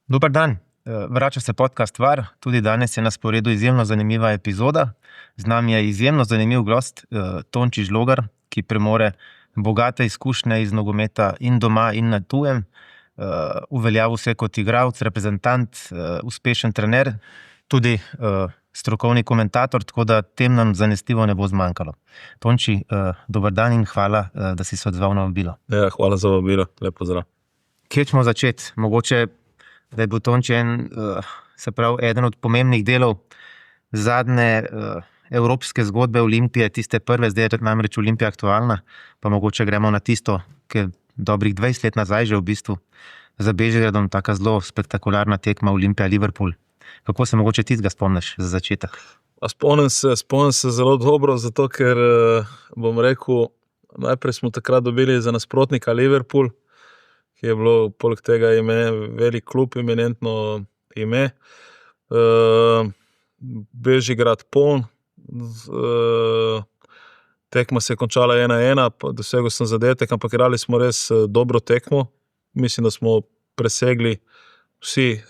Dober dan, vrača se podcast VAR, tudi danes je na sporedu izjemno zanimiva epizoda. Z nami je izjemno zanimiv gost, Tonči Žlogar, ki premore bogate izkušnje iz nogometa in doma in na tujem. Uveljavil se kot igralec, reprezentant, uspešen trener, tudi strokovni komentator, tako da tem nam zanesljivo ne bo zmanjkalo. Tonči, dober dan in hvala, da si se odzval na vabilo. Ja, hvala za vabilo, lep pozdrav. Kje ćemo začeti? Mogoče, da je bil Tonči eden od pomembnih delov zadnje evropske zgodbe Olimpije, tiste prve, zdaj je namreč Olimpija aktualna, pa mogoče gremo na tisto, ki je dobrih 20 let nazaj že v bistvu za Bežigradom, taka zelo spektakularna tekma Olimpija-Liverpool. Kako se mogoče tistega spomniš za začetek? Spomnim se zelo dobro, zato ker, bom rekel, najprej smo takrat dobili za nasprotnika Liverpool, ki je bilo poleg tega ime, velik klub, eminentno ime. Bežigrad poln, tekma se je končala 1-1, dosegel sem zadetek, ampak igrali smo res dobro tekmo. Mislim, da smo presegli vsi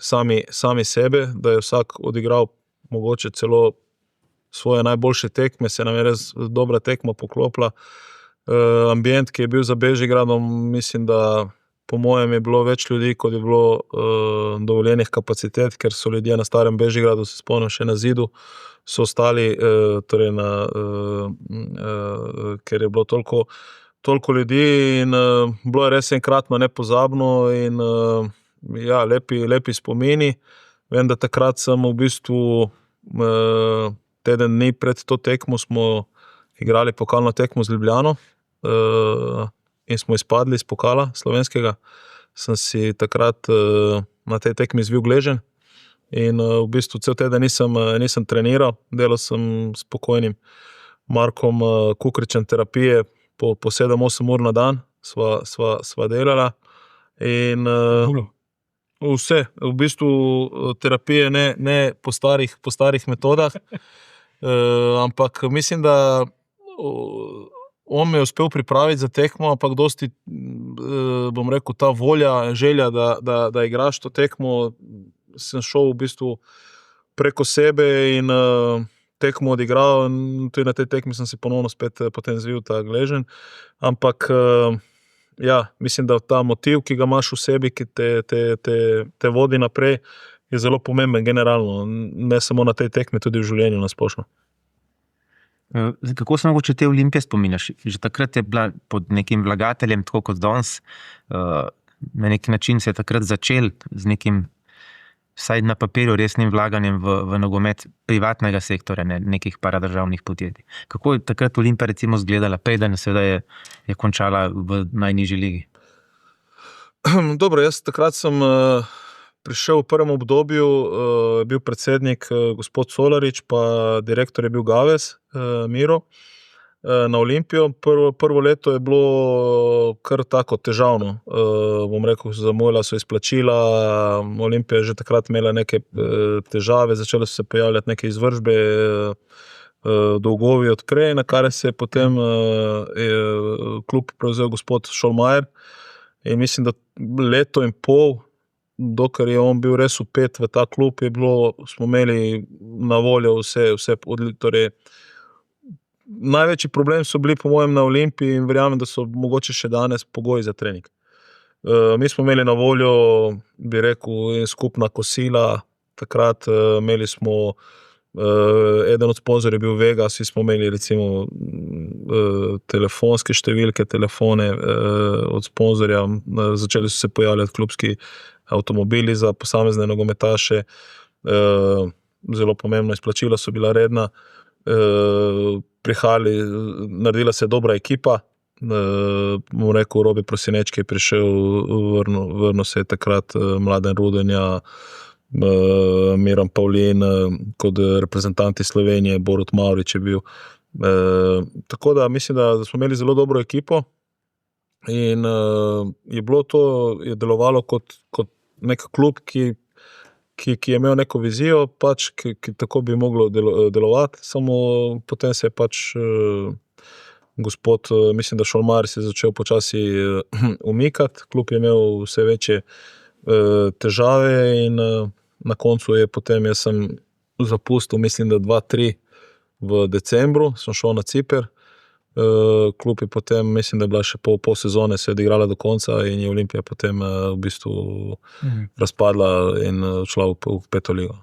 sami sebe, da je vsak odigral mogoče celo svoje najboljše tekme, se nam je res dobra tekma poklopila. Ambient, ki je bil za Bežigradom, mislim, da po mojem je bilo več ljudi, kot je bilo dovoljenih kapacitet, ker so ljudje na starem Bežigradu, se spomnim še na zidu, so ostali, torej ker je bilo toliko ljudi in bilo je res enkratno nepozabno in ja, lepi spomini. Vem, da takrat sem v bistvu teden dni pred to tekmo smo igrali pokalno tekmo z Ljubljano in smo izpadli iz pokala slovenskega. Sem si takrat na tej tekmi zvil gleženj in v bistvu cel teden nisem treniral, delal sem s pokojnim Markom Kukričem terapije po 7-8 ur na dan, sva delala in vse, v bistvu terapije ne po starih metodah, ampak mislim, da on me je uspel pripraviti za tekmo, ampak dosti, bom rekel, ta volja, želja, da igraš to tekmo, sem šel v bistvu preko sebe in tekmo odigral in tudi na tej tekmi sem si ponovno spet potem zvil ta gleženj, ampak ja, mislim, da ta motiv, ki ga imaš v sebi, ki te vodi naprej, je zelo pomemben generalno, ne samo na tej tekmi, tudi v življenju nasplošno. Kako se mogoče te Olimpije spominjaš? Že takrat je bila pod nekim vlagateljem, tako kot danes, na neki način se je takrat začel z nekim, vsaj na papirju, resnim vlaganjem v nogomet privatnega sektorja, ne nekih paradržavnih podjetij. Kako je takrat Olimpija recimo izgledala, preden seveda je končala v najnižji ligi? Dobro, jaz takrat sem prišel v prvem obdobju, bil predsednik gospod Solarič, pa direktor je bil Gavez, Miro, na Olimpijo. Prvo leto je bilo kar tako težavno, bom rekel, zamujala so izplačila, Olimpija je že takrat imela neke težave, začele so se pojavljati neke izvršbe, dolgovi od prej, na kar se je potem klub prevzel gospod Šolmajer in mislim, da leto in pol, dokler je on bil res vpet v ta klub, smo imeli na voljo vse torej, največji problem so bili po mojem na Olimpiji in verjamem, da so mogoče še danes pogoji za trening. Mi smo imeli na voljo, bi rekel, skupna kosila, takrat imeli smo, eden od sponzorjev je bil Vegas, vsi smo imeli recimo telefonske številke, telefone od sponzorja, začeli so se pojavljati klubski avtomobili za posamezne nogometaše, zelo pomembno izplačila so bila redna, naredila se je dobra ekipa, bom rekel, Robi Prosinečki je prišel, vrnil se je takrat Mladen Rudenja, Miran Pavlin, kot reprezentanti Slovenije, Borut Mavrič je bil. Tako da mislim, da smo imeli zelo dobro ekipo in je delovalo kot nek klub, ki je imel neko vizijo, pač, ki tako bi moglo delovati, samo potem se je pač gospod, mislim, da Šolmar se je začel počasi umikati, klub je imel vse večje težave in na koncu je potem, jaz sem zapustil, mislim, da 2-3 v decembru, sem šel na Ciper. Klub je potem, mislim, da je bila še pol sezone, se je odigrala do konca in je Olimpija potem v bistvu razpadla in šla v 5. ligo.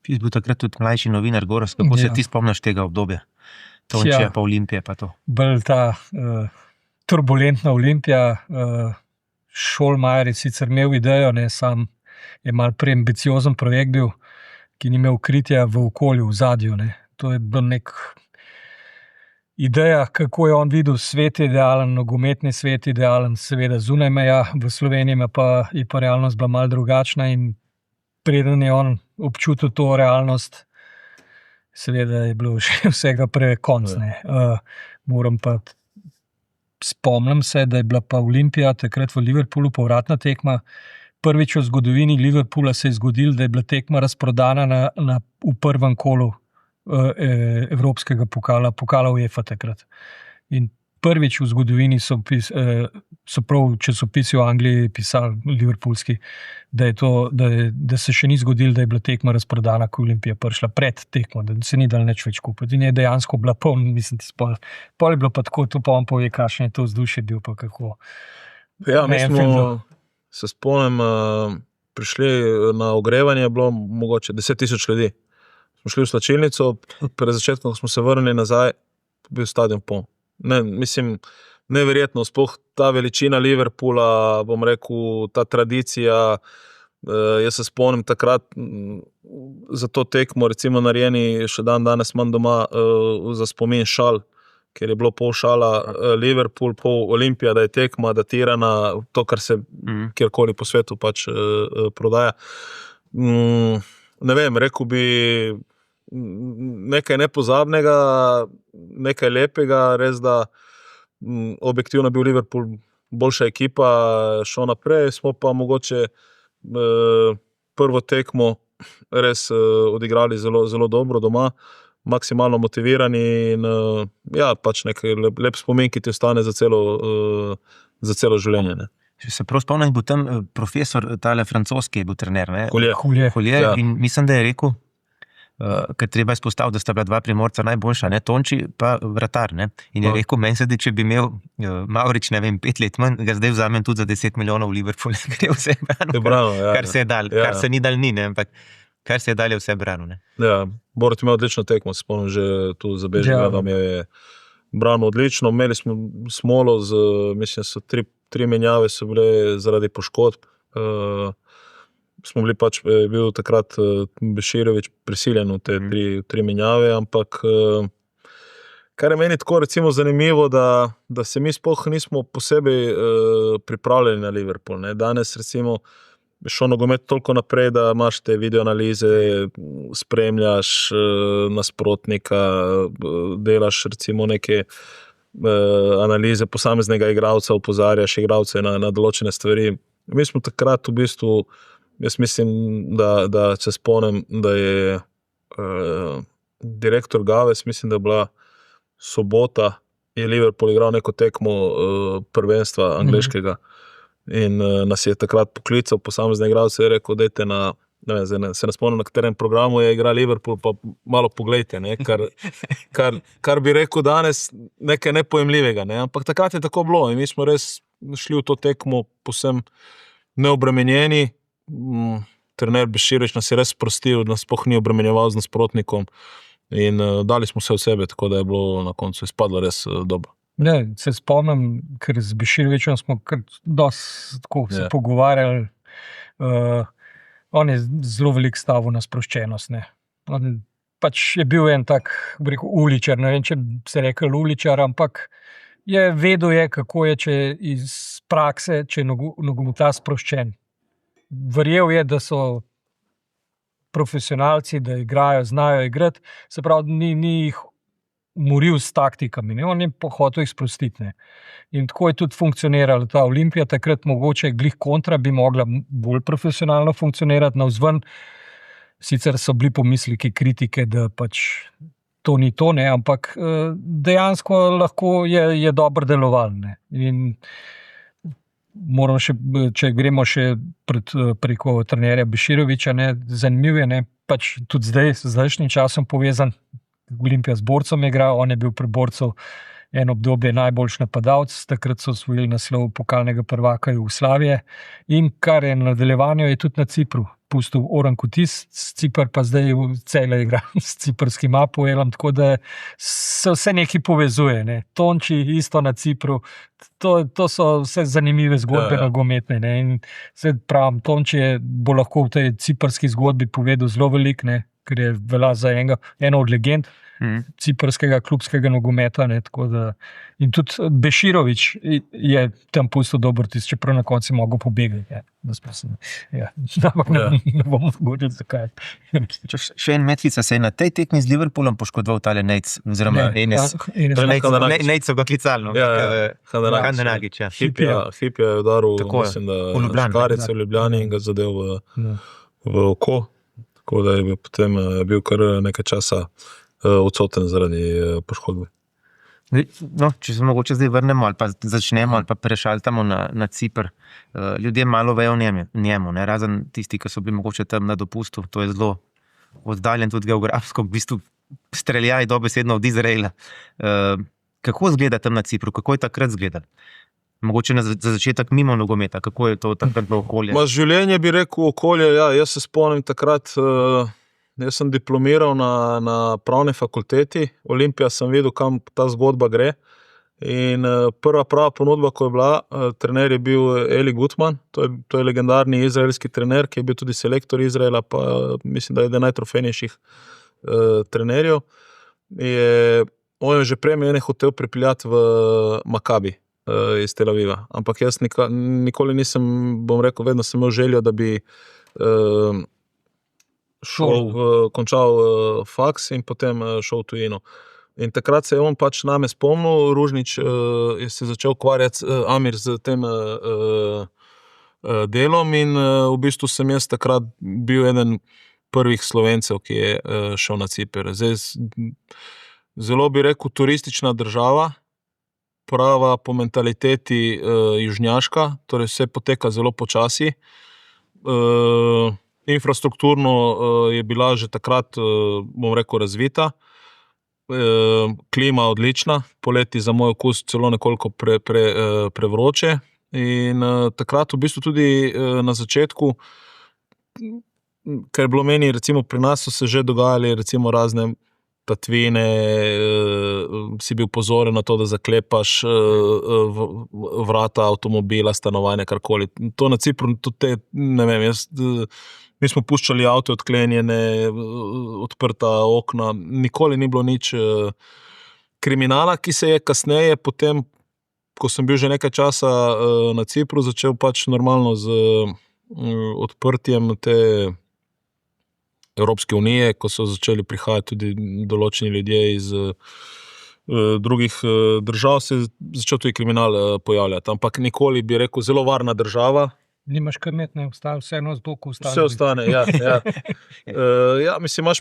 Ti si bil takrat tudi mlajši novinar, Gorazd, kako se ti spomniš tega obdobja? Tončija pa Olimpije pa to. Bolj ta turbulentna Olimpija. Šolmajer je sicer imel idejo, sam je malo preambiciozen projekt bil, ki ni imel kritja v okolju, v zadju. To je bil nek ideja, kako je on videl svet idealen, nogometni svet idealen, seveda zunaj meja, v Sloveniji je pa realnost bila malo drugačna in preden je on občutil to realnost, seveda je bilo že vsega prekonc. Moram pa spomnim se, da je bila pa Olimpija takrat v Liverpoolu povratna tekma. Prvič v zgodovini Liverpoola se je zgodilo, da je bila tekma razprodana v prvem kolu evropskega pokala UEFA takrat. In prvič v zgodovini so prav časopisi v Angliji pisali, liverpoolski, da se še ni zgodilo, da je bila tekma razprodana, ko je Olimpija prišla pred tekmo, da se ni dal nič več kupiti. In je dejansko bila poln, mislim, pol je bilo pa tako, to pa on pove, kakšen je to vzdušje bil, pa kako. Ja, mi smo, se spomnim, prišli na ogrevanje, je bilo mogoče 10,000 ljudi. Smo šli v slačilnico, pred začetkom, ko smo se vrnili nazaj, bil stadion poln. Mislim, neverjetno, sploh ta veličina Liverpoola, bom rekel, ta tradicija. Jaz se spomnim takrat za to tekmo, recimo narejeni še danes imam doma za spomin šal, ker je bilo pol šala Liverpool, pol Olimpija, da je tekma datirana, to, kar se kjerkoli po svetu pač prodaja. Ne vem, rekel bi nekaj nepozabnega, nekaj lepega, res da objektivno bil Liverpool boljša ekipa, šel naprej, smo pa mogoče prvo tekmo res odigrali zelo, zelo dobro doma, maksimalno motivirani in pač nekaj lep spomin, ki ti ostane za celo življenje. Če se prav spomnim, bo tam profesor, tale francoski je bil trener, Collier. In mislim, da je rekel, ker treba izpostaviti, da sta bila 2 Primorca najboljša, Tonči pa vratar. In je rekel, meni se da, če bi imel Mavrič, 5 let manj, ga zdaj vzamem tudi za 10 milijonov v Liverpool, ker je vse branil, kar se je dal, kar se ni dal ni, ampak kar se je dal je vse branil. Ja, Borut ima odlično tekmo, se spomnim že tu za Bežega, nam je branil odlično, imeli smo smolo, mislim, so 3 menjave so bile zaradi poškodb. Smo bili pač, bil takrat Beširović prisiljen v te 3 menjave, ampak kar je meni tako recimo zanimivo, da se mi sploh nismo posebej pripravljeni na Liverpool. Danes recimo šel nogomet toliko naprej, da imaš te videoanalize, spremljaš nasprotnika, delaš recimo neke analize posameznega igralca, opozarjaš igralce na določene stvari. Mi smo takrat v bistvu, jaz mislim, da se spomnim, da je direktor Gaves, mislim, da je bila sobota, je Liverpool igral neko tekmo prvenstva angleškega in nas je takrat poklical posamezne igralce in rekel, dajte se ne spomnim, na katerem programu je igral Liverpool, pa malo poglejte, kar bi rekel danes nekaj nepojemljivega, ampak takrat je tako bilo in mi smo res šli v to tekmo povsem neobremenjeni. Trener Beširović nas je res sprostil, nas sploh ni obremenjeval z nasprotnikom in dali smo vse od sebe, tako da je bilo na koncu izpadlo res dobro. Se spomnim, ker z Beširovićem smo dosti tako se pogovarjali. On je zelo velik stavil na sproščenost. On pač je bil en tak, bi rekel, uličar, ne vem, če se rekel uličar, ampak je vedel, kako je, če iz prakse, če je nogometaš sproščen. Verjel je, da so profesionalci, da igrajo, znajo igrati, se pravi, ni jih moril s taktikami, on je hotel jih sprostiti. In tako je tudi funkcionirala ta Olimpija, takrat mogoče glih kontra bi mogla bolj profesionalno funkcionirati navzven, sicer so bili pomisleki, kritike, da pač to ni to, ampak dejansko lahko je dobro deloval. In moram še, če gremo še preko trenerja Beširovića, ne, zanimiv je, ne, pač tudi z zdajšnjim časom povezan. Olimpija z Borcem je igral, on je bil pri Borcu eno obdobje najboljši napadalec, takrat so osvojili naslov pokalnega prvaka Jugoslavije in kar je nadaljevanju je tudi na Cipru pustil Oran Kutis, Cipr pa zdaj v Celje igra s ciprskim Apoelom, tako da se vse nekaj povezuje. Ne. Tonči isto na Cipru, to so vse zanimive zgodbe nogometne. Ne. In se pravim, Tonči bo lahko v tej ciprski zgodbi povedal zelo veliko, ne, ker je velja za eno od legend ciprskega klubskega nogometa. Ne, tako da, in tudi Beširović je tam pustil dober tis, čeprav na koncu mogel pobegati. Ne bom govoril, zakaj. Še en Metlica se je na tej tekmi z Liverpoolom poškodoval tale Nejc, oziroma Enes. Nejc so ga klicali. Handanagić. Hip je udaril, mislim, da škarice v Ljubljani in ga zadev v oko. Tako da je potem bil kar nekaj časa odsoten zaradi poškodbe. No, če se mogoče zdaj vrnemo ali pa začnemo ali pa prešaltamo na Cipr. Ljudje malo vejo njemu, ne? Razen tisti, ki so bili mogoče tam na dopustu, to je zelo oddaljen tudi geografsko, v bistvu streljaj dobesedno od Izraela. Kako izgleda tam na Cipru, kako je takrat izgledal? Mogoče za začetek mimo nogometa, kako je to takrat okolje? Življenje bi rekel okolje, ja, jaz se spomnim takrat, jaz sem diplomiral na pravni fakulteti, Olimpija sem videl, kam ta zgodba gre in prva prava ponudba, ko je bila, trener je bil Eli Gutman, to je legendarni izraelski trener, ki je bil tudi selektor Izraela, pa mislim, da je eden najtrofejnejših trenerjev. On je že prej mene hotel pripeljati v Makabi iz Tel Aviva, ampak jaz nikoli nisem, bom rekel, vedno sem imel željo, da bi končal faks in potem šel v tujino. In takrat se je on pač name spomnil, Ružnić je se začel ukvarjati Amir z tem delom in v bistvu sem jaz takrat bil eden prvih Slovencev, ki je šel na Ciper. Zdaj, zelo bi rekel turistična država, prava po mentaliteti južnjaška, torej vse poteka zelo počasi. Infrastrukturno je bila že takrat, bom rekel, razvita. Klima odlična, poleti za moj okus celo nekoliko prevroče. In takrat v bistvu tudi na začetku, ker je bilo meni, recimo pri nas so se že dogajali recimo razne tatvine, si bil pozoren na to, da zaklepaš vrata avtomobila, stanovanja, karkoli. To na Cipru, ne vem, mi smo puščali avto odklenjene, odprta okna, nikoli ni bilo nič kriminala, ki se je kasneje potem, ko sem bil že nekaj časa na Cipru, začel pač normalno z odprtjem te Evropske unije, ko so začeli prihajati tudi določeni ljudje iz drugih držav, se je začel tudi kriminal pojavljati. Ampak nikoli bi rekel, zelo varna država. Nimaš kar imeti, ne, vseeno z doku ostane. Vse ostane, ja. Ja, mislim, imaš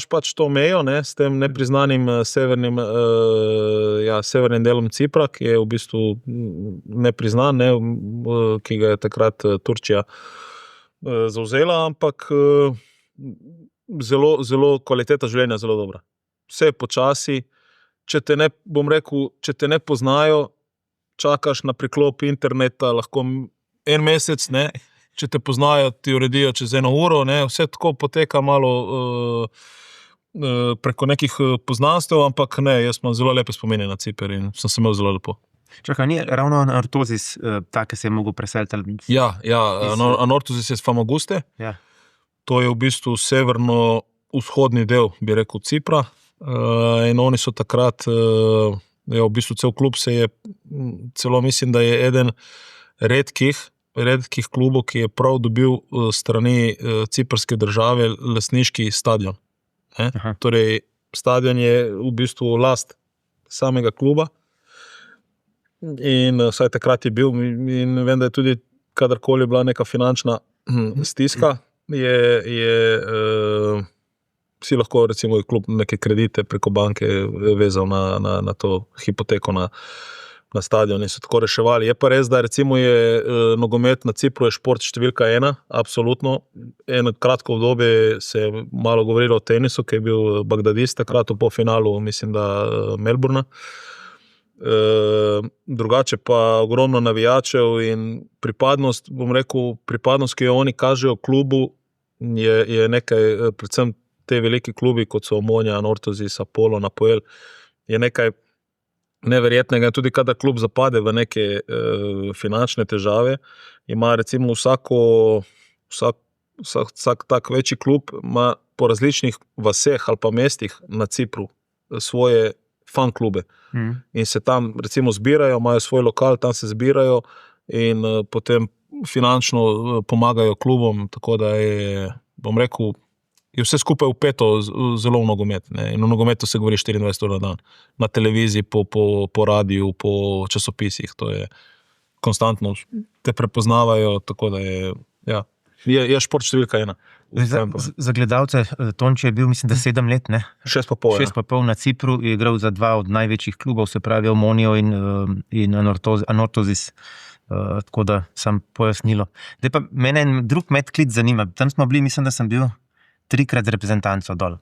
pač to mejo, ne, s tem nepriznanim severnim delom Cipra, ki je v bistvu nepriznan, ne, ki ga je takrat Turčija zavzela, ampak zelo kvaliteta življenja zelo dobra. Vse je počasi, če te ne poznajo, čakaš na priklop interneta, lahko en mesec, ne, če te poznajo, ti uredijo čez 1 uro, ne, vse tako poteka malo preko nekih poznanstev, ampak ne, jaz imam zelo lepe spomine na Ciper in sem se imel zelo lepo. Čakaj, ni ravno Anorthosis, take se je mogel preseliti? Ja, Anorthosis je s Famaguste. Ja. To je v bistvu severno-vzhodni del, bi rekel, Cipra. In oni so takrat, v bistvu cel klub se je, celo mislim, da je eden redkih klubov, ki je prav dobil strani ciprske države lastniški stadion. Torej, stadion je v bistvu last samega kluba. In vsaj takrat je bil, in vem, da je tudi kadarkoli bila neka finančna stiska, si lahko recimo klub neke kredite preko banke vezal na to hipoteko na stadion in so tako reševali. Je pa res, da recimo je nogomet na Cipru je šport številka 1, absolutno. Eno kratko obdobje se je malo govorilo o tenisu, ki je bil Bagdadist takrat v polfinalu, mislim, da Melbourna. Drugače pa ogromno navijačev in pripadnost, bom rekel, pripadnost, ki jo oni kažejo klubu, je nekaj, predvsem te veliki klubi, kot so Omonia, Anorthosis, Apollo, Napoel, je nekaj neverjetnega. Tudi kada klub zapade v neke finančne težave, ima recimo vsak tak večji klub ima po različnih vaseh ali pa mestih na Cipru svoje fan klube. In se tam recimo zbirajo, imajo svoj lokal, tam se zbirajo in potem finančno pomagajo klubom, tako da je, bom rekel, je vse skupaj vpeto zelo v nogomet. Ne? In v nogometu se govori 24 ur na dan. Na televiziji, po radiju, po časopisih. To je konstantno, te prepoznavajo, tako da je šport številka 1. Za gledalce, Tonči je bil, mislim, da 7 let, ne? 6,5. 6,5 na Cipru, je igral za 2 od največjih klubov, se pravi Omonio in Anorthosis. Tako da sem pojasnilo. Zdaj pa mene en drug medklic zanima. Tam smo bili, mislim, da sem bil 3-krat z reprezentanco dol,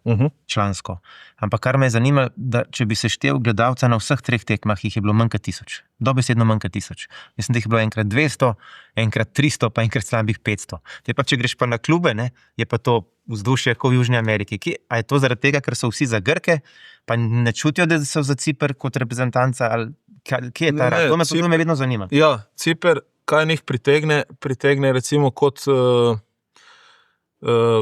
člansko. Ampak kar me je zanimalo, da če bi se štel gledalca na vseh 3 tekmah, jih je bilo manj kot 1000. Dobesedno manj kot 1000. Mislim, da jih je bilo enkrat 200, enkrat 300, pa enkrat slabih 500. Te pa, če greš pa na klube, ne, je pa to vzdušje kot v Južni Ameriki. A je to zaradi tega, ker so vsi za Grke, pa ne čutijo, da so za Ciper kot reprezentanca, ali kje je ta rak? To me vedno zanima. Ja, Ciper, kaj njih pritegne recimo kot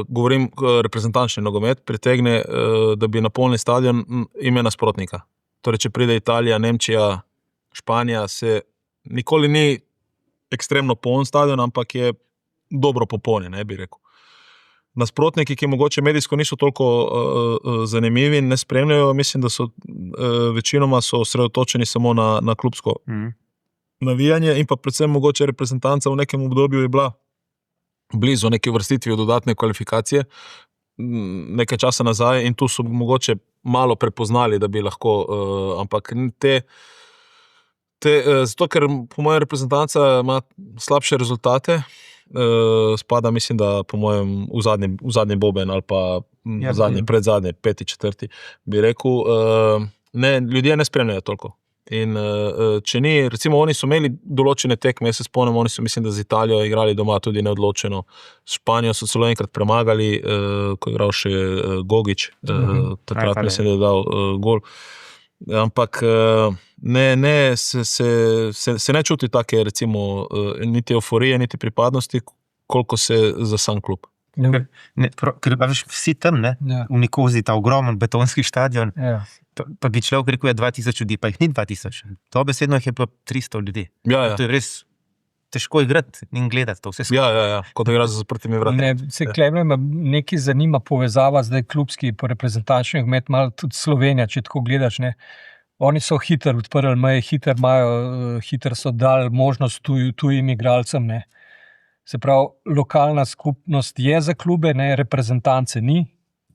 govorim reprezentančni nogomet, pritegne, da bi napolnili stadion ime nasprotnika. Torej, če pride Italija, Nemčija, Španija, se nikoli ni ekstremno poln stadion, ampak je dobro popolnjen, bi rekel. Nasprotniki, ki mogoče medijsko niso toliko zanimivi in ne spremljajo, mislim, da so večinoma osredotočeni samo na klubsko navijanje in pa predvsem mogoče reprezentanca v nekem obdobju je bila blizu neke vrstitvi v dodatne kvalifikacije nekaj časa nazaj in tu so mogoče malo prepoznali, da bi lahko, ampak zato, ker po mojem reprezentanca ima slabše rezultate, spada, mislim, da po mojem v zadnji boben ali pa predzadnji, 5., 4., bi rekel, ljudje ne spremljajo toliko. In če ni, recimo oni so imeli določene tekme, jaz se spomnim, oni so, mislim, da z Italijo igrali doma tudi neodločeno, Španijo so celo enkrat premagali, ko je igral še Gogić, takrat mislim, da je dal gol. Ampak se ne čuti take, recimo, niti euforije, niti pripadnosti, koliko se za sam klub. Ker vsi tam, ne, v Nikozi, ta ogromen betonski stadion, pa bi človek rekel, je 2000 ljudi, pa jih ni 2000. To besedno jih je pa 300 ljudi. To je res težko igrati in gledati to vse skupaj. Kot da igra za zaprtimi vrati. Se Klemen me nekaj zanima povezava, zdaj klubski po reprezentančnih med malo tudi Slovenija, če tako gledaš, ne. Oni so hitro odprli meje, hitro so dali možnost tujim igralcem, ne. Se pravi, lokalna skupnost je za klube, ne, reprezentance ni,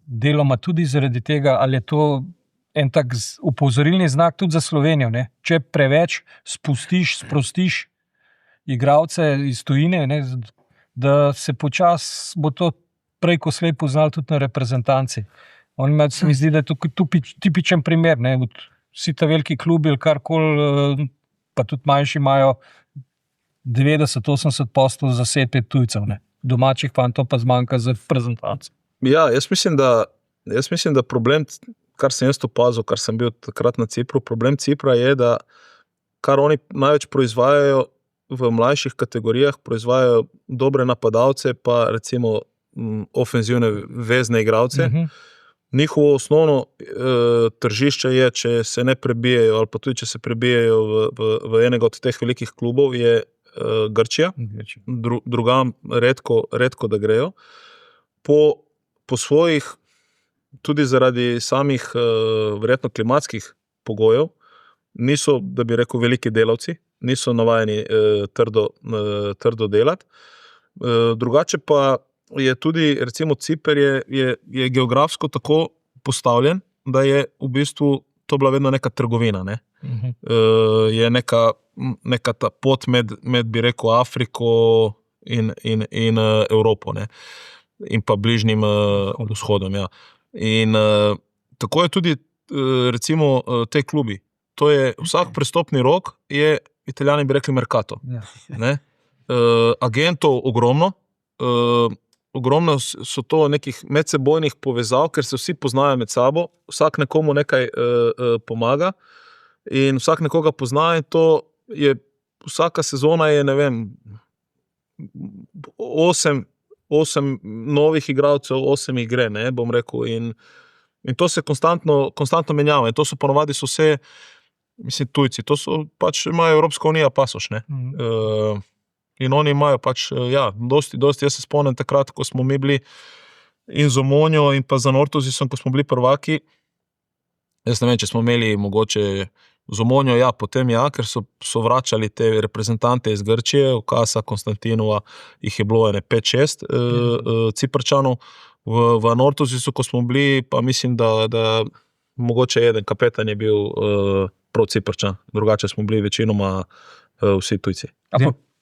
deloma tudi zaradi tega, ali je to en tak upozorilni znak tudi za Slovenijo, ne. Če preveč sprostiš igralce iz tujine, ne, da se počasi bo to prej ko slej poznali tudi na reprezentanci. Se mi zdi, da je to tipičen primer, ne, vsi ta veliki klubi ali karkoli, pa tudi manjši imajo 90-80% zasedbe tujcev, ne. Domačih fantov pa zmanjka za reprezentanco. Ja, jaz mislim, da problem, kar sem jaz opazil, kar sem bil takrat na Cipru, problem Cipra je, da kar oni največ proizvajajo v mlajših kategorijah, proizvajajo dobre napadalce, pa recimo ofenzivne vezne igralce. Njihovo osnovno tržišče je, če se ne prebijajo, ali pa tudi, če se prebijajo v enega od teh velikih klubov, je Grčija. Drugam redko da grejo. Po svojih, tudi zaradi samih verjetno klimatskih pogojev, niso, da bi rekel, veliki delavci, niso navajeni trdo delati. Drugače pa je tudi, recimo Ciper je geografsko tako postavljen, da je v bistvu to bila vedno neka trgovina, ne. Je neka ta pot med bi rekel, Afriko in Evropo, ne. In pa Bližnjim vzhodom, ja. In tako je tudi recimo te klubi. To je vsak prestopni rok je, Italijani bi rekli mercato, ne. Agentov ogromno, ogromno so to nekih medsebojnih povezav, ker se vsi poznajo med sabo, vsak nekomu nekaj pomaga in vsak nekoga pozna in to je, vsaka sezona je, ne vem, 8 novih igralcev, 8 jih gre, ne, bom rekel, in to se konstantno menjava in to so ponovadi so vse, mislim, tujci, to so pač, imajo Evropska unija pasoš, ne. In oni imajo pač, ja, dosti, jaz se spomnim takrat, ko smo mi bili in z Omonjo in pa z Anorthozisom, ko smo bili prvaki, jaz ne vem, če smo imeli mogoče z Omonjo, ja, potem ja, ker so vračali te reprezentante iz Grčije, Okasa, Konstantinova, jih je bilo 5-6 Ciprčanov, v Anorthozisu, ko smo bili, pa mislim, da mogoče eden kapetan je bil prav Ciprčan, drugače smo bili večinoma vsi tujci.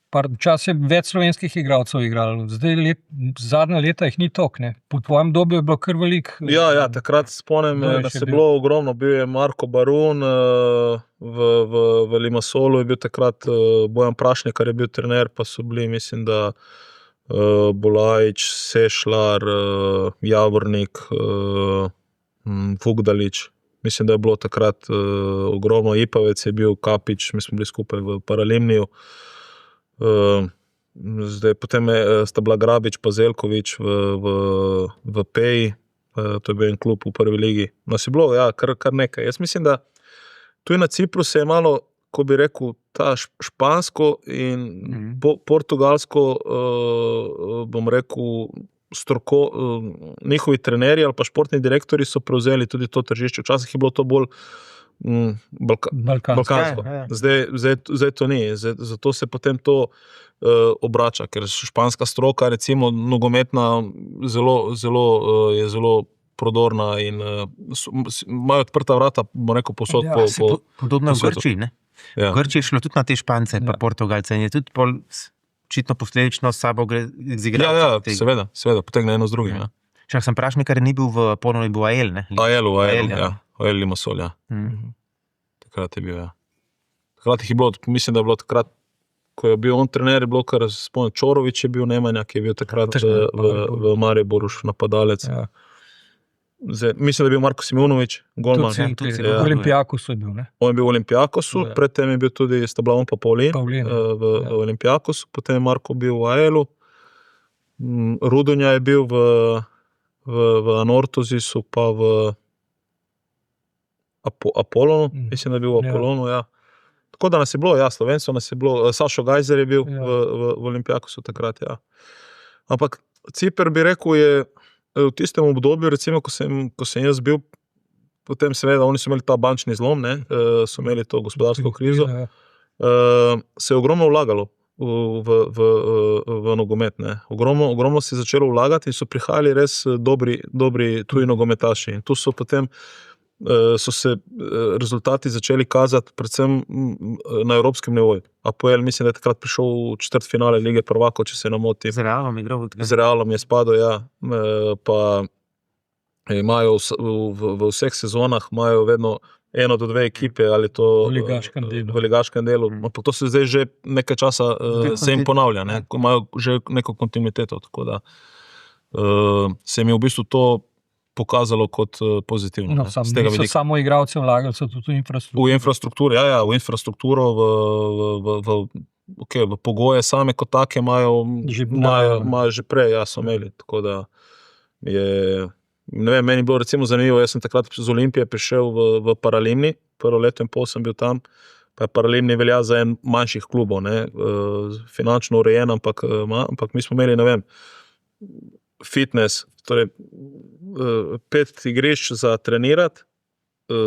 Včasih je več slovenskih igralcev igralo, zdaj zadnja leta jih ni toliko, ne. Po tvojem dobju je bilo kar veliko. Ja, takrat spomnim, da se je bilo ogromno, bil je Marko Barun, v Limassolu je bil takrat Bojan Prašnikar je bil trener, pa so bili, mislim, da Bolajič, Sešlar, Javornik, Vugdalič, mislim, da je bilo takrat ogromno, Ipavec je bil, Kapič, mi smo bili skupaj v Paralimniju. Zdaj, potem sta bila Grabič pa Zelkovič v Peji, to je bil en klub v prvi ligi. No, si bilo, ja, kar nekaj. Jaz mislim, da tu na Cipru se je malo, ko bi rekel, ta špansko in portugalsko, bom rekel, njihovi trenerji ali pa športni direktori so prevzeli tudi to tržišče. Včasih je bilo to bolj balkansko. Zdaj to ni, zato se potem to obrača, ker španska stroka, recimo nogometna, je zelo prodorna in imajo odprta vrata, bom rekel, povsod po podobno v Grčiji, ne? V Grčiji je šlo tudi na te Špance pa Portugalce in je tudi očitno posledično s sabo izigral. Ja, seveda, potegne eno z drugim, ja. Čak sem Prašnikar ni bil v Polonu, je bil AEL, ne? AEL, ja. AEL Limassol, ja. Takrat je bil, ja. Takrat jih je bilo, mislim, da je bilo takrat, ko je bil on trener, je bilo kar, spomnim, Čorović je bil Nemanja, ki je bil takrat v Mariboru napadalec. Ja. Zdaj, mislim, da je bil Marko Simunović, golman. V Olimpijakosu je bil, ne? On je bil v Olimpijakosu, predtem je bil tudi, sta bila on pa Pavlin v Olimpijakosu, potem je Marko bil v AEL-u, Rudonja je bil v Anorthozisu, pa v Apolonu, mislim, da je bil v Apolonu, ja. Tako da nas je bilo, ja, Slovencev nas je bilo, Sašo Gajzer je bil v Olimpijakosu takrat, ja. Ampak Ciper, bi rekel, je v tistem obdobju, recimo, ko sem jaz bil, potem seveda, oni so imeli ta bančni zlom, ne, so imeli to gospodarsko krizo, se je ogromno vlagalo v nogomet, ne. Ogromno se je začelo vlagati in so prihajali res dobri tuji nogometaši. In tu so potem so se rezultati začeli kazati predvsem na evropskem nivoju. APOEL, mislim, da je takrat prišel v četrtfinale Lige prvakov, če se ne motim. Z Realom igral. Z Realom je spadal, ja. Pa imajo v vseh sezonah imajo vedno 1 do 2 ekipe, ali to v ligaškem delu. Ampak to se zdaj že nekaj časa se jim ponavlja, ne? Imajo že neko kontinuiteto, tako da se mi v bistvu to pokazalo kot pozitivno. No, niso samo igralci vlagali, so tudi v infrastrukturo. V infrastrukturo, ja, v infrastrukturo, v pogoje same kot take imajo že prej, ja, so imeli, tako da je, ne vem, meni je bilo recimo zanimivo, jaz sem takrat z Olimpije prišel v Paralimni, prvo leto in pol sem bil tam, pa je Paralimni velja za en manjših klubov, ne, finančno urejen, ampak mi smo imeli, ne vem, fitness, torej 5 igrišč za trenirati,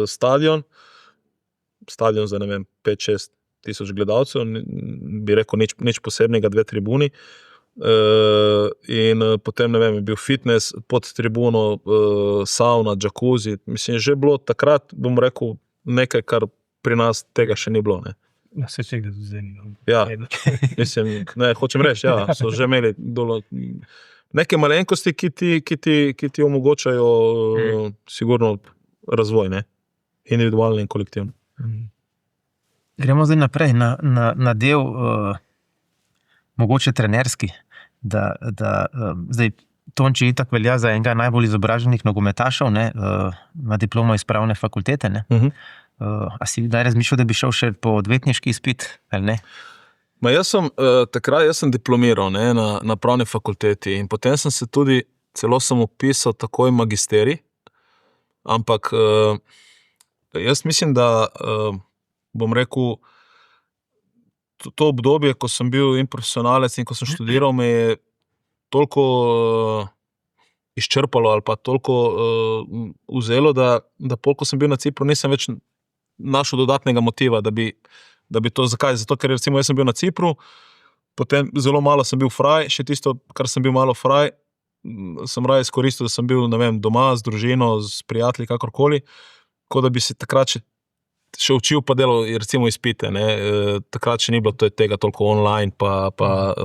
stadion za, ne vem, 5-6 tisoč gledalcev, bi rekel nič posebnega, 2 tribuni, in potem, ne vem, je bil fitness pod tribuno, sauna, džakuzi, mislim, že bilo takrat, bom rekel, nekaj, kar pri nas tega še ni bilo. Ne. Se tega zdaj ni. Ja, mislim, hočem reči, so že imeli neke malenkosti, ki ti omogočajo sigurno razvoj, ne? Individualni in kolektivni. Gremo zdaj naprej na del mogoče trenerski, da zdaj Tonči itak velja za enega najbolj izobraženih nogometašev, ne, ima diplomo iz pravne fakultete, ne. A si kdaj razmišljal, da bi šel še po odvetniški izpit, ali ne? Jaz sem diplomiral, ne, na pravni fakulteti in potem sem se tudi, celo sem upisal takoj magisterij, ampak jaz mislim, da bom rekel, to obdobje, ko sem bil in profesionalec in ko sem študiral, me je toliko izčrpalo ali pa toliko vzelo, da pol, ko sem bil na Cipru, nisem več našel dodatnega motiva, da bi to, zakaj? Zato, ker recimo jaz sem bil na Cipru, potem zelo malo sem bil fraj, še tisto, kar sem bil malo fraj, sem raje izkoristil, da sem bil, ne vem, doma z družino, z prijatelji, kakorkoli, kot da bi se takrat še učil pa delal recimo izpite, ne. Takrat še ni bilo tega toliko online, pa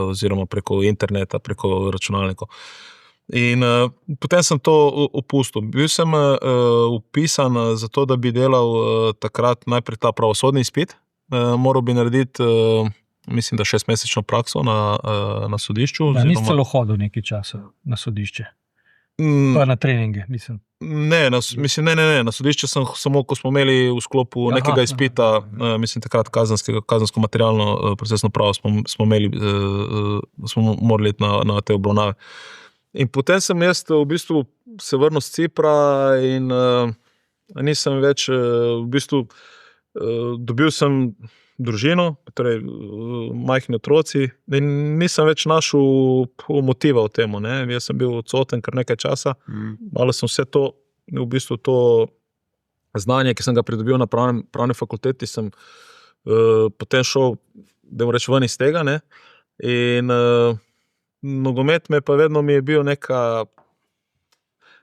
oziroma preko interneta, preko računalnikov. In potem sem to opustil. Bil sem vpisan za to, da bi delal takrat najprej ta pravosodni izpit. Moral bi narediti, mislim, da 6-mesečno prakso na sodišču. Nisi celo hodil nekaj časa na sodišče? Pa na treninge, mislim. Ne, na sodišče sem samo, ko smo imeli v sklopu nekega izpita, mislim takrat kazensko-materialno procesno pravo smo imeli, smo morali iti na te obravnave. In potem sem jaz v bistvu se vrnil z Cipra in nisem več, v bistvu dobil sem družino, torej majhni otroci in nisem več našel motiva v temu, ne. Jaz sem bil odsoten kar nekaj časa, malo sem vse to, v bistvu to znanje, ki sem ga pridobil na pravni fakulteti, sem potem šel, da bom reč, ven iz tega, ne. In nogomet pa vedno mi je bil nekaj,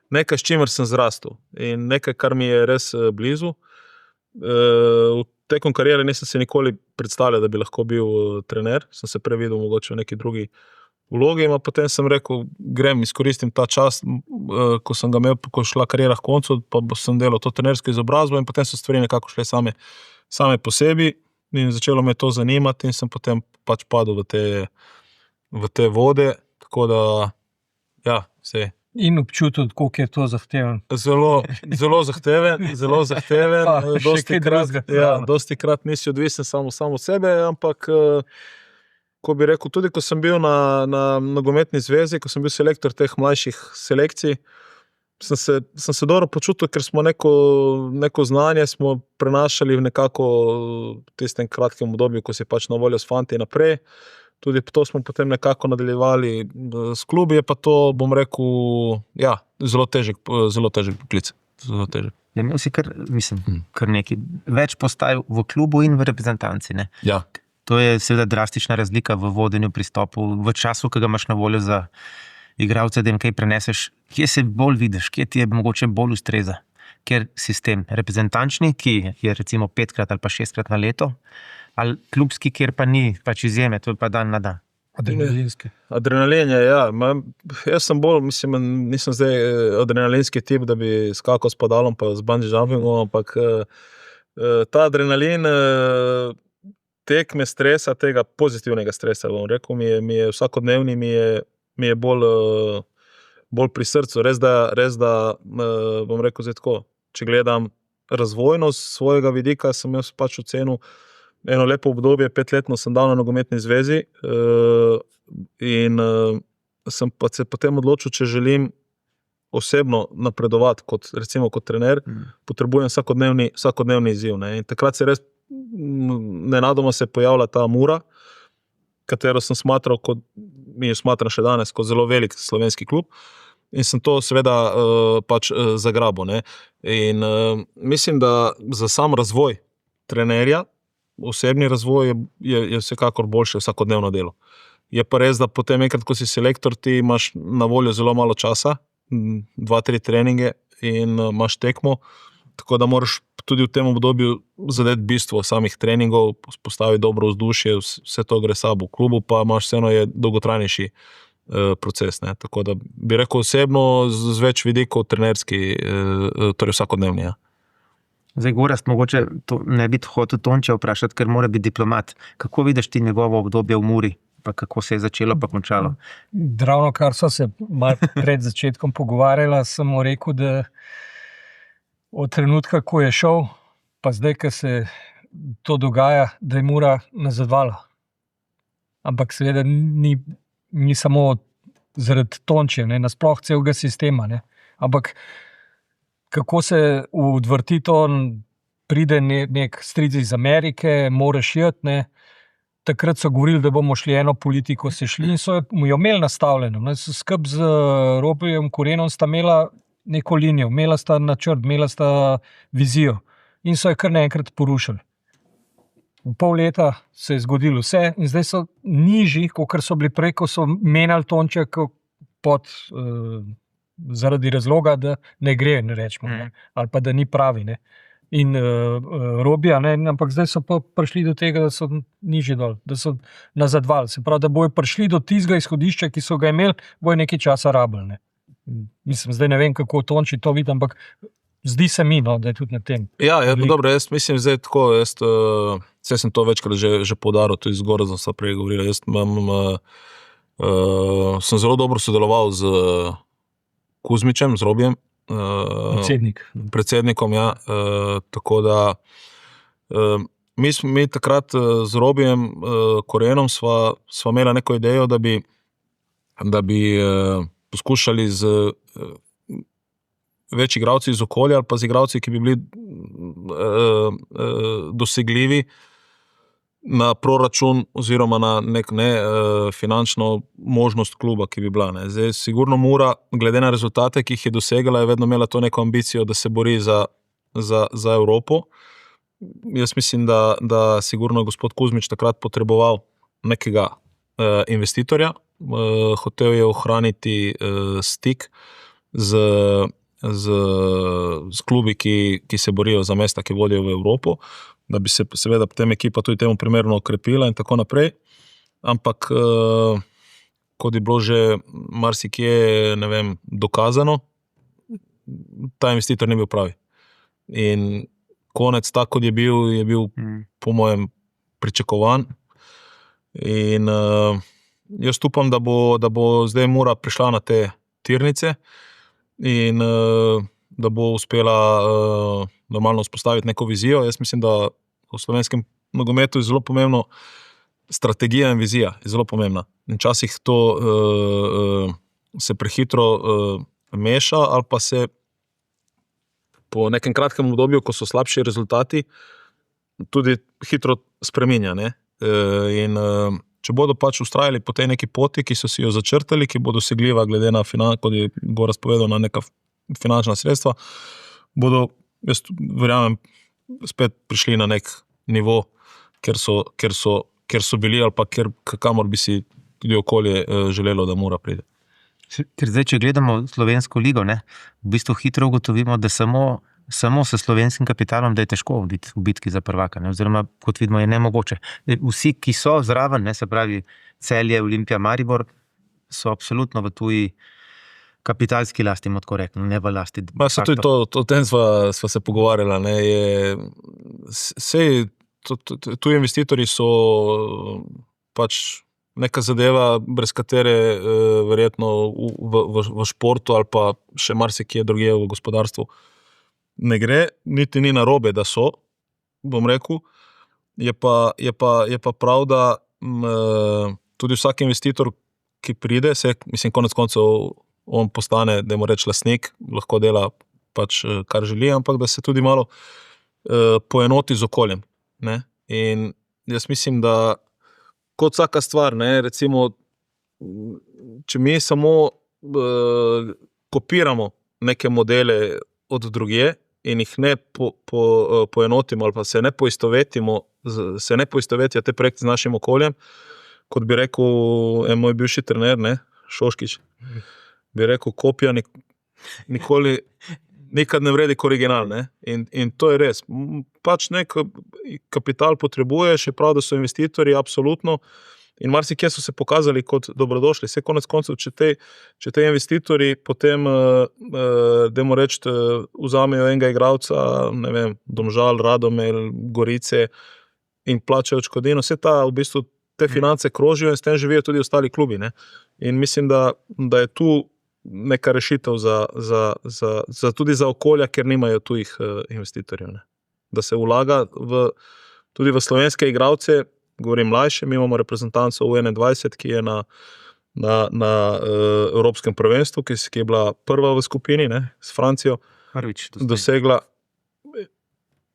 s čimer sem zrastel in nekaj, kar mi je res blizu. Tekom kariere nisem se nikoli predstavljal, da bi lahko bil trener, sem se previdel mogoče v neki drugi vlogi, in potem sem rekel, izkoristim ta čas, ko sem ga imel, ko je šla kariera k koncu, pa sem delal to trenersko izobrazbo in potem so stvari nekako šle same po sebi in začelo me to zanimati in sem potem pač padel v te vode, tako da, ja, vse. In občutil, koliko je to zahteven. Zelo zahteven. Dosti krat nisi odvisen samo od sebe, ampak, ko bi rekel, tudi ko sem bil na nogometni zvezi, ko sem bil selektor teh mlajših selekcij, sem se dobro počutil, ker smo neko znanje smo prenašali v nekako tistem kratkem obdobju, ko si pač na voljo s fanti naprej. Tudi to smo potem nekako nadaljevali s klubi, je pa to, bom rekel, ja, zelo težek poklic. Zelo težek. Ja, imel si kar nekaj več postaj v klubu in v reprezentanci, ne? Ja. To je seveda drastična razlika v vodenju pristopu, v času, ki ga imaš na voljo za igralce, da jim kaj preneseš. Kje se bolj vidiš, kje ti je mogoče bolj ustreza? Ker sistem reprezentančni, ki je recimo 5-krat ali pa 6-krat na leto, ali klubski, kjer pa ni pač izjeme, to je pa dan na dan. Adrenalinski. Adrenalin je, ja. Jaz sem bolj, mislim, nisem zdaj adrenalinski tip, da bi skakal s padalom pa z bungee jumpingom, ampak ta adrenalin tekme stresa, tega pozitivnega stresa, bom rekel, mi je vsakodnevni, mi je bolj pri srcu. Res da bom rekel zdaj tako, če gledam razvojnost svojega vidika, sem jaz pač ocenil eno lepo obdobje, 5-letno sem dal na nogometni zvezi in sem pa se potem odločil, če želim osebno napredovati recimo kot trener, potrebujem vsakodnevni izziv, ne. In takrat se res nenadoma se pojavlja ta Mura, katero sem smatral, kot mi jo smatram še danes, kot zelo velik slovenski klub. In sem to seveda pač zagrabil, ne. In mislim, da za sam razvoj trenerja, osebni razvoj je vsekakor boljše vsakodnevno delo. Je pa res, da potem enkrat, ko si selektor, ti imaš na voljo zelo malo časa, 2-3 treninge in imaš tekmo tako da moraš tudi v tem obdobju zadeti bistvo samih treningov, postaviti dobro vzdušje, vse to gre sabo. V klubu pa imaš vseeno je dolgotrajnejši proces. Ne? Tako da bi rekel osebno z več vidikov trenerski, torej vsakodnevni. Ja. Zdaj, Gorazd, mogoče to ne bi hotel Tonča vprašati, ker mora biti diplomat. Kako vidiš ti njegovo obdobje v Muri, pa kako se je začelo pa končalo? Ravno kar so se malo pred začetkom pogovarjala, sem mu rekel, da od trenutka, ko je šel, pa zdaj, ko se to dogaja, da je Mura nazadovala. Ampak seveda ni samo zaradi Tonče, nasploh celega sistema. Ne. Ampak kako se odvrti to, pride nek stric iz Amerike, moraš iti, takrat so govorili, da bomo šli eno politiko, se šli in so jo imeli nastavljeno. Skupaj z Robijem Korenom sta imela neko linijo, imela sta načrt, imela sta vizijo in so jo kar naenkrat porušili. V pol leta se je zgodilo vse in zdaj so nižji, kot so bili prej, ko so menjali Tonča zaradi razloga, da ne gre, ne rečemo, ali pa da ni pravi. Ne. In Robija, ampak zdaj so pa prišli do tega, da so nižji dol, da so nazadvali. Se pravi, da bojo prišli do tistega izhodišča, ki so ga imeli, bojo nekaj časa rabili. Ne. Mislim, zdaj ne vem, kako Tonči to vidi, ampak zdi se mi, da je tudi na tem. Ja, dobro, jaz mislim, zdaj tako, vse sem to večkrat že poudaril, tudi z Gorazdom sva prej govorila, jaz sem zelo dobro sodeloval z Kuzmičem, z Robijem. Predsednikom, ja. Tako da mi takrat z Robijem Korenom sva imela neko idejo, da bi poskušali z več igralci iz okolja ali pa z igralci, ki bi bili dosegljivi na proračun oziroma na finančno možnost kluba, ki bi bila. Ne. Zdaj, sigurno Mura, glede na rezultate, ki jih je dosegala, je vedno imela to neko ambicijo, da se bori za Evropo. Jaz mislim, da sigurno gospod Kuzmič takrat potreboval nekega investitorja. Hotel je ohraniti stik z klubi, ki se borijo za mesta, ki vodijo v Evropo, da bi se seveda potem ekipa tudi temu primerno okrepila in tako naprej. Ampak, kot je bilo že marsikje, ne vem, dokazano, ta investitor ni bil pravi. In konec tak, kot je bil po mojem pričakovan. In jaz upam, da bo zdaj Mura prišla na te tirnice in da bo uspela normalno vzpostaviti neko vizijo. Jaz mislim, da v slovenskem nogometu je zelo pomembno strategija in vizija, je zelo pomembna. In včasih to se prehitro meša ali pa se po nekem kratkem obdobju, ko so slabši rezultati, tudi hitro spreminja. Ne? In če bodo pač ustrajali po tej neki poti, ki so si jo začrtali, ki bo dosegljiva glede na, kot je Gorazd povedal, na neka finančna sredstva, bodo, jaz verjamem, spet prišli na nek nivo, kjer so bili ali pa kamor bi si tudi okolje želelo, da Mura pride. Ker zdaj, če gledamo slovensko ligo, v bistvu hitro ugotovimo, da samo s slovenskim kapitalom, da je težko biti v bitki za prvaka, oziroma, kot vidimo, je nemogoče. Vsi, ki so zraven, se pravi Celje, Olimpija, Maribor, so absolutno v tuji kapitalski lasti, tako rekli, ne v lasti. Tudi o tem sva se pogovarjala. Tuji investitorji so pač neka zadeva, brez katere verjetno v športu ali pa še marsikje drugje v gospodarstvu ne gre, niti ni narobe, da so, bom rekel. Je pa prav, da tudi vsak investitor, ki pride, konec koncev on postane, da mu reč lastnik, lahko dela pač kar želi, ampak da se tudi malo poenoti z okoljem. Ne? In jaz mislim, da kot vsaka stvar, recimo, če mi samo kopiramo neke modele od drugje in jih ne poenotimo ali pa se ne poistovetijo te projekte z našim okoljem, kot bi rekel moj bivši trener, Šoškič, bi rekel, kopija nikoli nikad ne vredi kot original, ne? In to je res. Pač nek kapital potrebuješ, je prav, da so investitorji, absolutno, in marsikje so se pokazali kot dobrodošli. Vse konec koncev, če te investitorji potem, dajmo reči, vzamejo enega igralca, ne vem, Domžal, Radomel, Gorice in plačajo odškodnino, vse v bistvu te finance krožijo in s tem živijo tudi ostali klubi, ne? In mislim, da je tu neka rešitev tudi za okolja, ker nimajo tujih investitorjev, ne? Da se vlaga tudi v slovenske igralce, govorim mlajše, mi imamo reprezentanco U21, ki je na Evropskem prvenstvu, ki je bila prva v skupini, ne, s Francijo, dosegla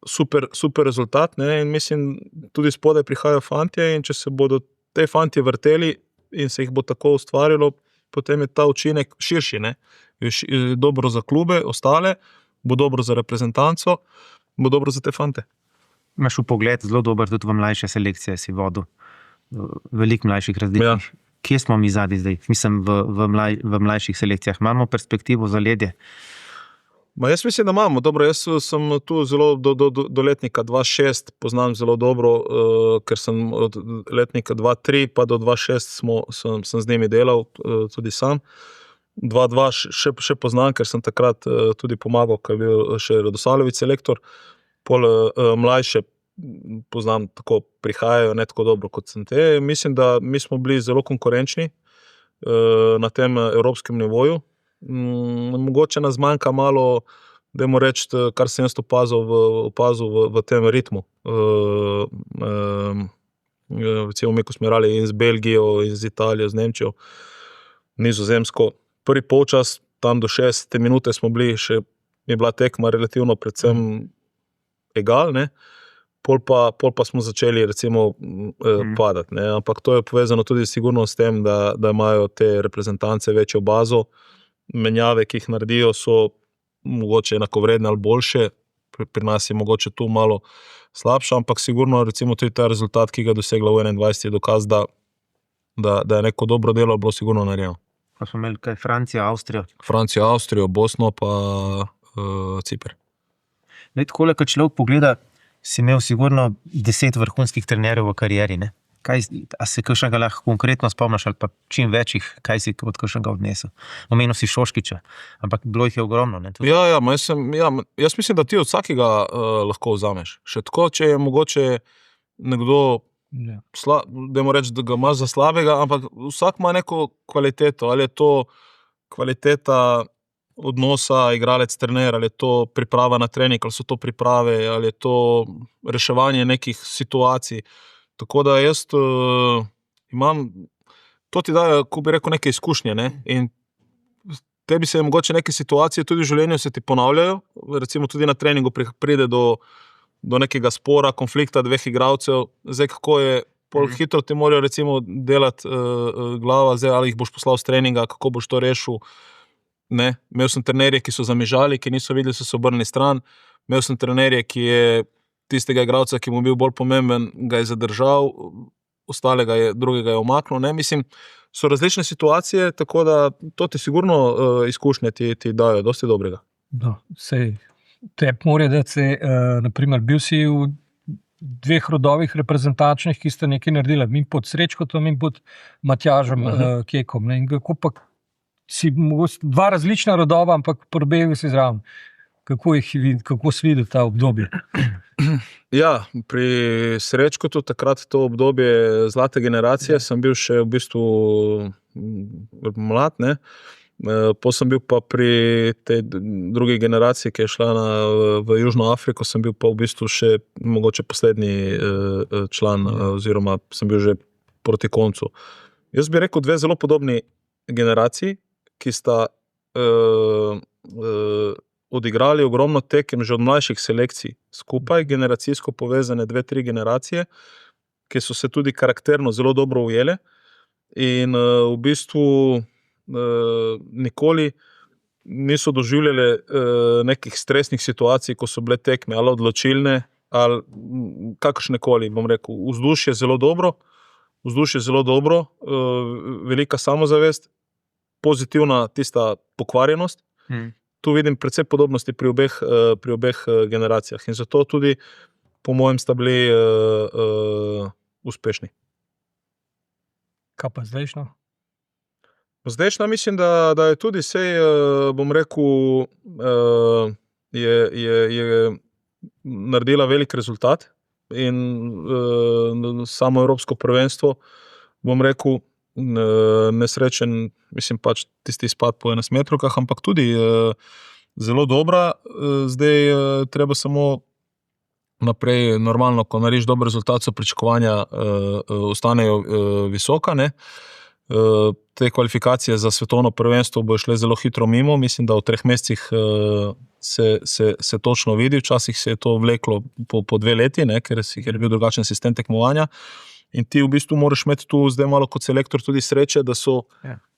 super rezultat, ne, in mislim, tudi spodaj prihajajo fantje in če se bodo te fantje vrteli in se jih bo tako ustvarilo, potem je ta učinek širši, ne, je dobro za klube, ostale, bo dobro za reprezentanco, bo dobro za te fante. Imaš vpogled zelo dober tudi v mlajše selekcije, si vodil veliko mlajših različnih. Ja. Kje smo mi zadnji zdaj? Mislim, v mlajših selekcijah. Imamo perspektivo za ledje? Jaz mislim, da imamo. Dobro, jaz sem tu zelo do letnika 2.6 poznam zelo dobro, ker sem od letnika 2.3 pa do 2.6 sem z njimi delal tudi sam. 2.2 še poznam, ker sem takrat tudi pomagal, ker je bil še Radosavljević selektor. Pol mlajše poznam, tako prihajajo ne tako dobro kot sem te. Mislim, da mi smo bili zelo konkurenčni na tem evropskem nivoju. Mogoče nas manjka malo, dajmo reči, kar sem jaz opazil v tem ritmu. Recimo mi, ko smo igrali in z Belgijo, in z Italijo, z Nemčijo, Nizozemsko. Prvi polčas, tam do 6 minute smo bili, še je bila tekma relativno predvsem egal, ne? Pol pa smo začeli recimo padati, ne? Ampak to je povezano tudi sigurno s tem, da imajo te reprezentance večjo bazo, menjave, ki jih naredijo, so mogoče enakovredne ali boljše, pri nas je mogoče tu malo slabša, ampak sigurno recimo tudi ta rezultat, ki ga dosegla v 21, je dokaz, da je neko dobro delo bilo sigurno narejeno. Pa smo imeli kaj Francijo, Avstrijo, Bosno pa Ciper. Takole, ko človek pogleda, si imel sigurno 10 vrhunskih trenerjev v karieri, ne? A se kakšnega lahko konkretno spomniš ali pa čim večjih, kaj si od kakšnega odnesel? Omenil si Šoškića, ampak bilo jih je ogromno, ne? Jaz mislim, da ti od vsakega lahko vzameš. Še tako, če je mogoče nekdo, dajmo reči, da ga imaš za slabega, ampak vsak ima neko kvaliteto, ali je to kvaliteta odnosa igralec-trener, ali je to priprava na trening, ali so to priprave, ali je to reševanje nekih situacij. Tako da jaz imam, to ti daje, ko bi rekel, neke izkušnje, ne? In tebi se mogoče neke situacije tudi v življenju se ti ponavljajo, recimo tudi na treningu pride do nekega spora, konflikta dveh igralcev, zdaj kako je, pol hitro ti morajo recimo delati glava, zdaj ali jih boš poslal z treninga, kako boš to rešil, ne? Imel sem trenerje, ki so zamižali, ki niso videli, so se obrnili stran, imel sem trenerje, ki je tistega igralca, ki mu bil bolj pomemben, ga je zadržal, drugega je omaknil, ne, mislim, so različne situacije, tako da to ti sigurno izkušnje ti dajo dosti dobrega. No, sej, tebi mora dati se, naprimer, bil si v 2 rodovih reprezentančnih, ki sta nekaj naredila, mi pod Srečkotom in pod Matjažem Kekom, ne, in kako pa si 2 različna rodova, ampak probegel si zraven. Kako si videl ta obdobje? Ja, pri Srečkotu takrat to obdobje zlate generacije, sem bil še v bistvu mlad, ne. Po sem bil pa pri tej drugi generaciji, ki je šla v Južno Afriko, sem bil pa v bistvu še mogoče poslednji član, oziroma sem bil že proti koncu. Jaz bi rekel 2 zelo podobni generaciji, ki sta odigrali ogromno tekem že od mlajših selekcij skupaj, generacijsko povezane 2-3 generacije, ki so se tudi karakterno zelo dobro ujele in v bistvu nikoli niso doživljale nekih stresnih situacij, ko so bile tekme ali odločilne ali kakršnekoli, bom rekel, vzdušje zelo dobro, velika samozavest, pozitivna tista pokvarjenost tu vidim predvsej podobnosti pri obeh generacijah in zato tudi po mojem sta bili uspešni. Kaj pa zdajšnjo? Zdajšnja mislim, da je tudi sej, bom rekel, je naredila velik rezultat in samo evropsko prvenstvo, bom rekel, nesrečen, mislim pač tisti izpad po 11-metrovkah, ampak tudi zelo dobra. Zdaj treba samo naprej, normalno, ko narediš dober rezultat, so pričakovanja ostanejo visoka, ne. Te kvalifikacije za svetovno prvenstvo bojo šle zelo hitro mimo, mislim, da v 3 mesecih se točno vidi, včasih se je to vleklo po 2 leti, ne, ker je bil drugačen sistem tekmovanja. In ti v bistvu moraš imeti tu zdaj malo kot selektor tudi sreče, da so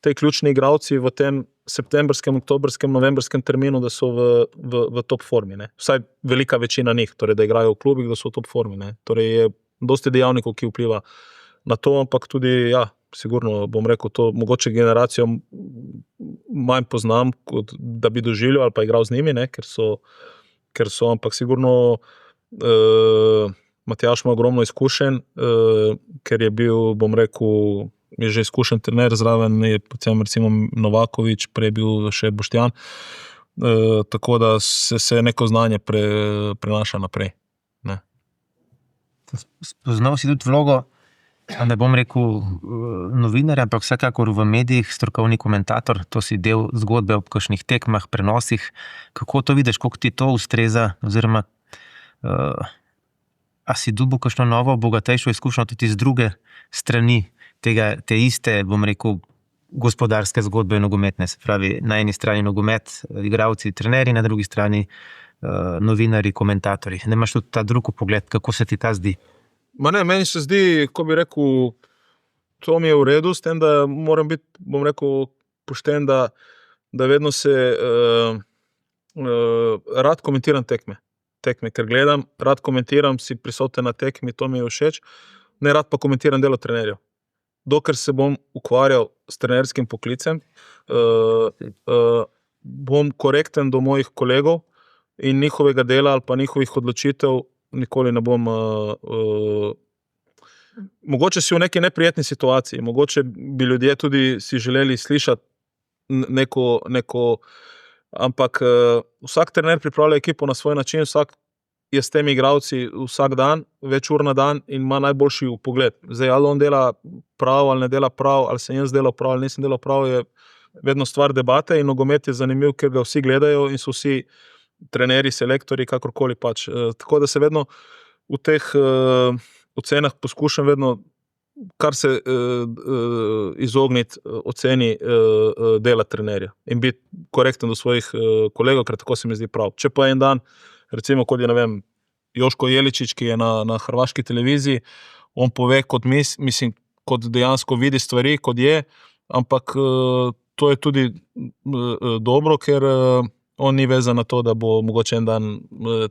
te ključni igralci v tem septembrskem, oktobrskem, novembrskem terminu, da so v top formi, ne. Vsaj velika večina njih, torej da igrajo v klubih, da so v top formi, ne. Torej je dosti dejavnikov, ki vpliva na to, ampak tudi, ja, sigurno bom rekel to, mogoče generacijo manj poznam, kot da bi doživljal ali pa igral z njimi, ne, ker so, ampak sigurno Matjaž ima ogromno izkušenj, ker je bil, bom rekel, je že izkušen trener, zraven je predvsem recimo Novaković, prej bil še Boštjan, tako da se neko znanje prenaša naprej. Ne. Spoznal si tudi vlogo, ne bom rekel novinarja, ampak vsekakor v medijih, strokovni komentator, to si del zgodbe ob kakšnih tekmah, prenosih. Kako to vidiš, koliko ti to ustreza, oziroma a si dobil kakšno novo, bogatejšo izkušnjo tudi z druge strani te iste, bom rekel, gospodarske zgodbe nogometne, se pravi, na eni strani nogomet, igralci, trenerji, na drugi strani novinarji, komentatorji. Ne imaš tudi ta drugi pogled, kako se ti ta zdi? Ma ne, meni se zdi, ko bi rekel, to mi je v redu, s tem, da moram biti, bom rekel, pošten, da vedno se rad komentiram tekme, ker gledam, rad komentiram, si prisoten na tekmi, to mi je všeč, ne rad pa komentiram delo trenerjev. Dokler se bom ukvarjal s trenerskim poklicem, bom korekten do mojih kolegov in njihovega dela ali pa njihovih odločitev nikoli ne bom, mogoče si v neki neprijetni situaciji, mogoče bi ljudje tudi si želeli slišati neko, ampak vsak trener pripravlja ekipo na svoj način, vsak je s temi igralci vsak dan, več ur na dan in ima najboljši vpogled. Zdaj, ali on dela prav ali ne dela prav, ali sem jaz delal prav ali nisem delal prav, je vedno stvar debate in nogomet je zanimiv, ker ga vsi gledajo in so vsi trenerji, selektorji, kakorkoli pač. Tako da se vedno v teh ocenah poskušam vedno kar se izogniti oceni dela trenerja in biti korekten do svojih kolegov, ker tako se mi zdi prav. Če pa en dan, recimo kot je, ne vem, Joško Jeličić, ki je na hrvaški televiziji, on pove kot mislim, kot dejansko vidi stvari, kot je, ampak to je tudi dobro, ker on ni vezan na to, da bo mogoče en dan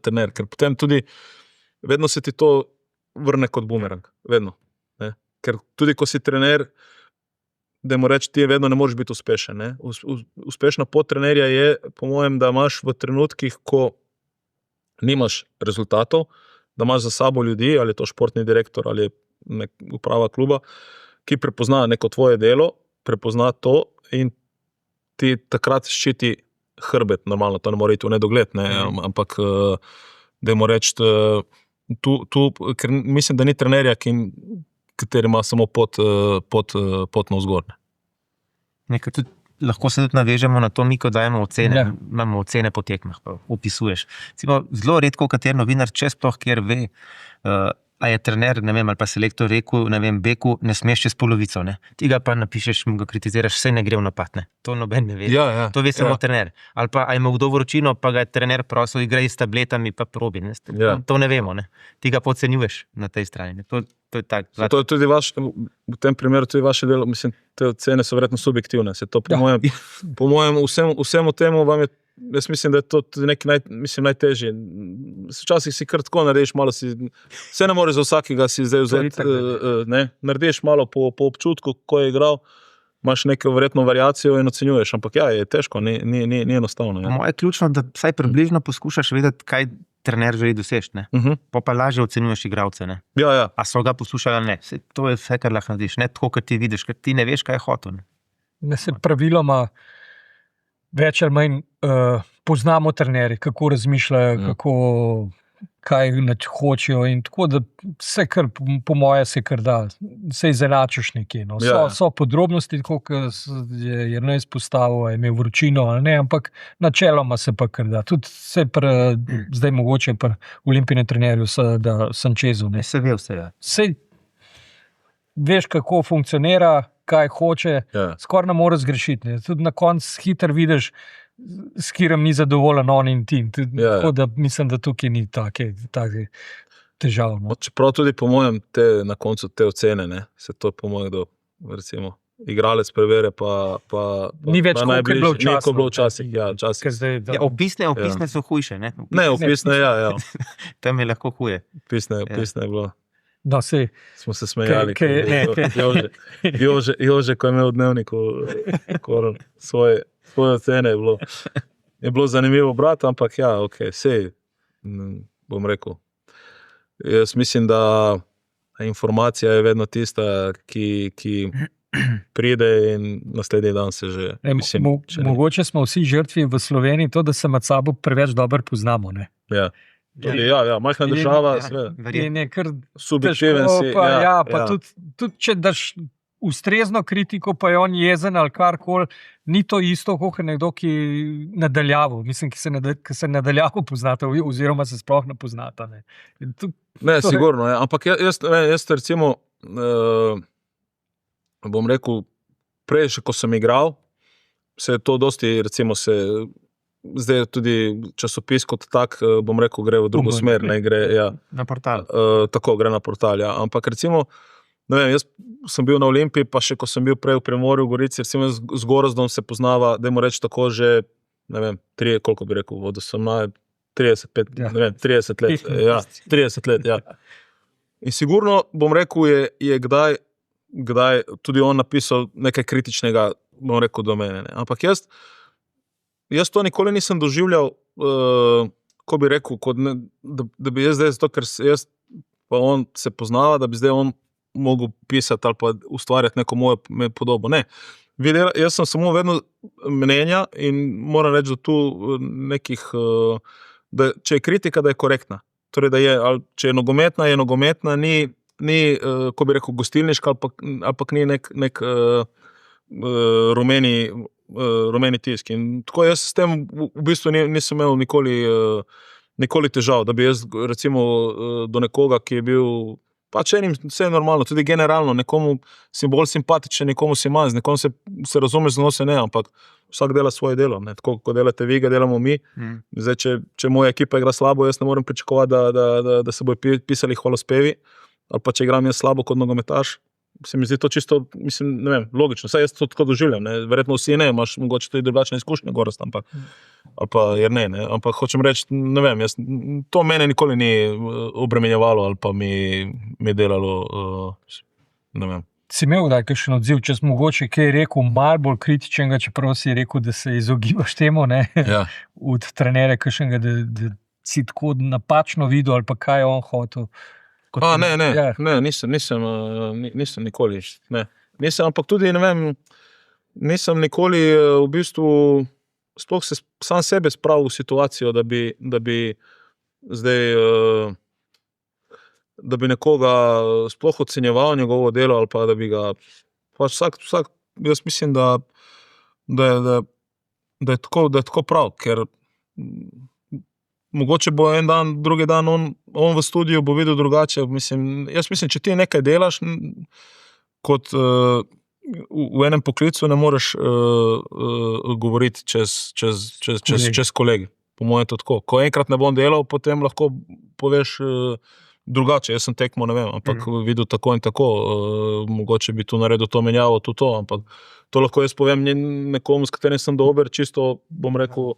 trener, ker potem tudi vedno se ti to vrne kot bumerang, vedno. Ne? Ker tudi ko si trener, dajmo reči, ti vedno ne moreš biti uspešen. Ne? Uspešna pot trenerja je, po mojem, da imaš v trenutkih, ko nimaš rezultatov, da imaš za sabo ljudi, ali je to športni direktor, ali je uprava kluba, ki prepozna neko tvoje delo, prepozna to in ti takrat ščiti hrbet, normalno, to ne more iti v nedogled, ne? Ampak dajmo reči, ker mislim, da ni trenerja, kateri ima samo pot navzgor. Nekaj tudi lahko se tudi navežemo na to, mi ko dajemo ocene, imamo ocene po tekmah, pa opisuješ. Zelo redko kateri novinar, če sploh kjer ve, a je trener, ne vem, ali pa selektor rekel, ne vem, Beku, ne smeš čez polovico, ne. Ti ga pa napišeš, mu ga kritiziraš, saj ne gre v napad, ne. To noben ne ve. Ja. To ve samo trener. Ali pa, a ima kdo vročino, pa ga je trener prosil, igraj s tabletami, pa probi, ne. To ne vemo, ne. Ti ga podcenjuješ na tej strani, ne. To je tak. To je tudi v tem primeru tudi vaše delo, mislim, te ocene so verjetno subjektivne, se to po mojem vsemu temu vam je, jaz mislim, da je to tudi nekaj najtežje. Včasih si kar tako narediš, malo si, vse ne moreš za vsakega si zdaj vzeti, ne, narediš malo po občutku, ko je igral, imaš neko verjetno variacijo in ocenjuješ, ampak ja, je težko, ni enostavno. Po moje je ključno, da vsaj približno poskušaš vedeti, kaj trener želi doseči, ne. Pa lažje ocenjuješ igralce, ne. Ja. A so ga poslušali ali ne. Saj to je vse, kar lahko narediš, ne tako, kot ti vidiš, ker ti ne veš, kaj je hotel, ne. Ne, se praviloma več ali manj poznamo trenerje, kako razmišljajo, kaj hočejo in tako, da vse kar, po moje se kar da, se izenačiš nekje. No. So podrobnosti, tako kot je Jernej izpostavil, je imel vročino ali ne, ampak načeloma se pa kar da. Tudi se zdaj mogoče pri Olimpijinem trenerju, da Sanchezu. Ne, se ve vse, ja. Sej veš, kako funkcionira, kaj hoče, skoraj ne more zgrešiti. Ne. Tudi na koncu hitro vidiš, s katerim ni zadovoljen on in tim. Tako da mislim, da tukaj ni take težav. No. Čeprav tudi po mojem na koncu te ocene, ne, se to po mojem, recimo, igralec prevere, pa ni več, kot je bilo včasih. Opisne so hujše, ne? Opisne, ja. Tam je lahko huje. Opisne je bilo. No, smo se smejali. Jože, ko je imel v dnevniku svoje ocene, je bilo zanimivo brati, ampak ja, sej, bom rekel. Jaz mislim, da informacija je vedno tista, ki pride in naslednji dan se že... Mogoče smo vsi žrtvi v Sloveniji to, da se med sabo preveč dobro poznamo, ne? Ja. Majhna država, in je kar subjektiven si. Pa tudi če daš ustrezno kritiko, pa je on jezen ali karkoli, ni to isto, kot nekdo, ki nadaljavo, mislim, ki se nadaljavo poznata, oziroma se sploh ne poznata. Ne, sigurno, ampak jaz recimo, bom rekel, prej, še ko sem igral, se je to dosti, recimo zdaj tudi časopis kot tak, bom rekel, gre v drugo smer, ne gre, na portal. Tako, gre na portal, ja. Ampak recimo, ne vem, jaz sem bil na Olimpiji, pa še ko sem bil prej v Primorju, v Gorici, recimo z Gorozdom se poznava, dajmo reči tako že, ne vem, koliko bi rekel, od 18, 35, ne vem, 30 let. Ja, 30 let, ja. In sigurno, bom rekel, je kdaj tudi on napisal nekaj kritičnega, bom rekel, do mene, ne. Ampak jaz to nikoli nisem doživljal, ko bi rekel, da bi jaz zdaj, zato ker jaz pa on se poznava, da bi zdaj on mogel pisati ali pa ustvarjati neko mojo podobo. Ne. Jaz sem samo vedno mnenja in moram reči, da tu nekih, da če je kritika, da je korektna. Torej, da je, če je nogometna, ni, ko bi rekel, gostilniška, ali pa ni nek rumeni tisk. In tako jaz s tem v bistvu nisem imel nikoli težav, da bi jaz recimo do nekoga, ki je bil pač enim vse je normalno, tudi generalno, nekomu si bolj simpatičen, nekomu si manj, nekomu se razumeš, z njo se ne, ampak vsak dela svoje delo, ne? Tako kot delate vi, ga delamo mi. Zdaj, če moja ekipa igra slabo, jaz ne morem pričakovati, da se bojo pisali hvalospevi, ali pa če igram jaz slabo kot nogometaš, se mi zdi to čisto, mislim, ne vem, logično, saj jaz to tako doživljam, ne? Verjetno vsi ne, imaš mogoče tudi drugačne izkušnje, Gorazd, ampak ali pa Jernej, ne? Ampak hočem reči, ne vem, to mene nikoli ni obremenjevalo ali pa mi delalo, ne vem. Si imel kdaj kakšen odziv, če si mogoče kaj rekel malo bolj kritičnega, čeprav si rekel, da se izogibaš temu, ne? Ja. Od trenerja kakšnega, da si tako napačno videl ali pa kaj je on hotel. Ne, nisem nikoli, ne. Nisem, ampak tudi, ne vem, nisem nikoli v bistvu sploh se sam sebe spravil v situacijo, da bi zdaj, da bi nekoga sploh ocenjeval njegovo delo ali pa da bi ga, pač vsak, jaz mislim, da je tako prav, ker mogoče bo en dan, drugi dan on v studiu bo videl drugače, jaz mislim, če ti nekaj delaš, kot v enem poklicu ne moreš govoriti čez kolegi. Po mojem to tako. Ko enkrat ne bom delal, potem lahko poveš drugače. Jaz sem tekmo, ne vem, ampak videl tako in tako. Mogoče bi tu naredil to menjavo, to, ampak to lahko jaz povem nekomu, s katerim sem dober, čisto, bom rekel,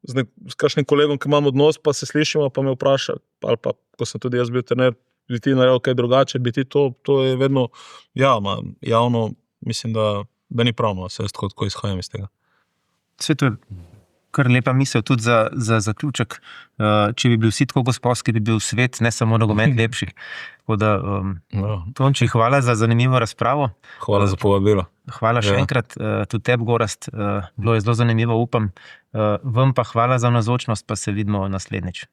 s kakšnim kolegom, ki imam odnos, pa se slišimo, pa me vpraša, ali pa, ko sem tudi jaz bil trener, bi ti naredil kaj drugače, bi ti to je vedno javno, mislim, da da ni pravno, se jaz tako izhajam iz tega. Vse to je kar lepa misel tudi za zaključek. Če bi bili vsi tako gospodski, bi bil svet, ne samo nogomet, lepši. Tako da, Tonči, hvala za zanimivo razpravo. Hvala za povabilo. Hvala še enkrat, tudi tebi, Gorazd, bilo je zelo zanimivo, upam. Vam pa hvala za navzočnost, pa se vidimo naslednjič.